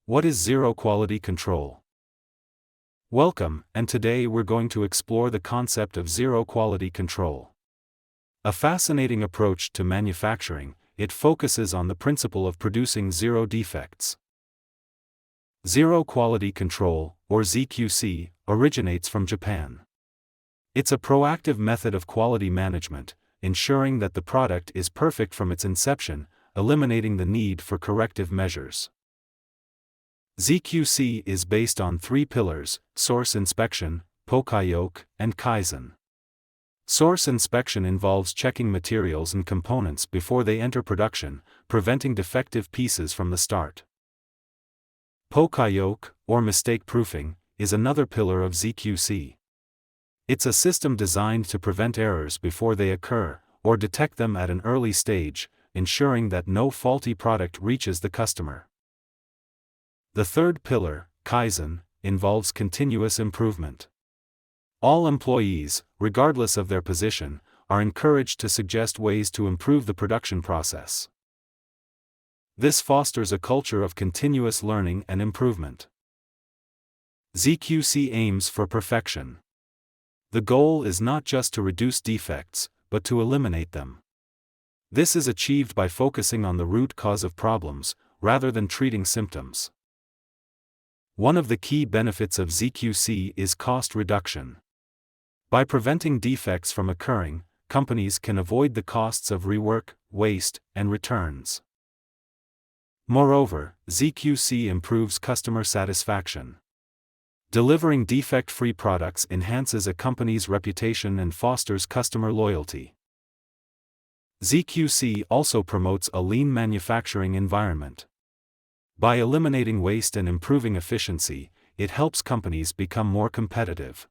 What is zero quality control? Welcome, and today we're going to explore the concept of zero quality control. A fascinating approach to manufacturing, it focuses on the principle of producing zero defects. Zero quality control, or ZQC, originates from Japan. It's a proactive method of quality management, ensuring that the product is perfect from its inception, eliminating the need for corrective measures. ZQC is based on three pillars: source inspection, Poka-yoke, and Kaizen. Source inspection involves checking materials and components before they enter production, preventing defective pieces from the start. Poka-yoke, or mistake proofing, is another pillar of ZQC. It's a system designed to prevent errors before they occur, or detect them at an early stage, ensuring that no faulty product reaches the customer. The third pillar, Kaizen, involves continuous improvement. All employees, regardless of their position, are encouraged to suggest ways to improve the production process. This fosters a culture of continuous learning and improvement. ZQC aims for perfection. The goal is not just to reduce defects, but to eliminate them. This is achieved by focusing on the root cause of problems, rather than treating symptoms. One of the key benefits of ZQC is cost reduction. By preventing defects from occurring, companies can avoid the costs of rework, waste, and returns. Moreover, ZQC improves customer satisfaction. Delivering defect-free products enhances a company's reputation and fosters customer loyalty. ZQC also promotes a lean manufacturing environment. By eliminating waste and improving efficiency, it helps companies become more competitive.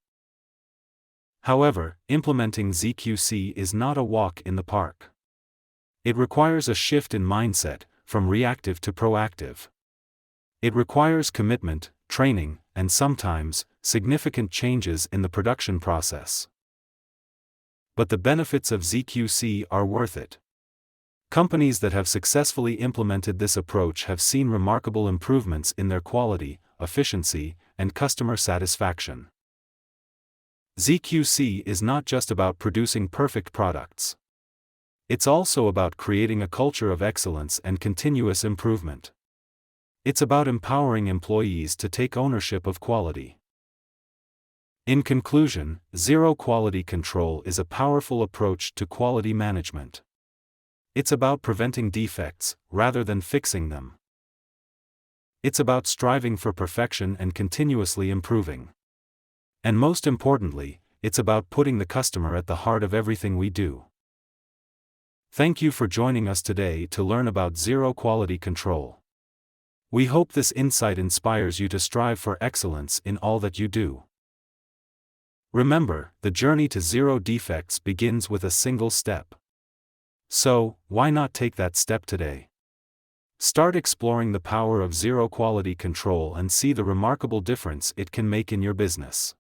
However, implementing ZQC is not a walk in the park. It requires a shift in mindset, from reactive to proactive. It requires commitment, training, and sometimes, significant changes in the production process. But the benefits of ZQC are worth it. Companies that have successfully implemented this approach have seen remarkable improvements in their quality, efficiency, and customer satisfaction. ZQC is not just about producing perfect products. It's also about creating a culture of excellence and continuous improvement. It's about empowering employees to take ownership of quality. In conclusion, zero quality control is a powerful approach to quality management. It's about preventing defects, rather than fixing them. It's about striving for perfection and continuously improving. And most importantly, it's about putting the customer at the heart of everything we do. Thank you for joining us today to learn about zero quality control. We hope this insight inspires you to strive for excellence in all that you do. Remember, the journey to zero defects begins with a single step. So, why not take that step today? Start exploring the power of zero quality control and see the remarkable difference it can make in your business.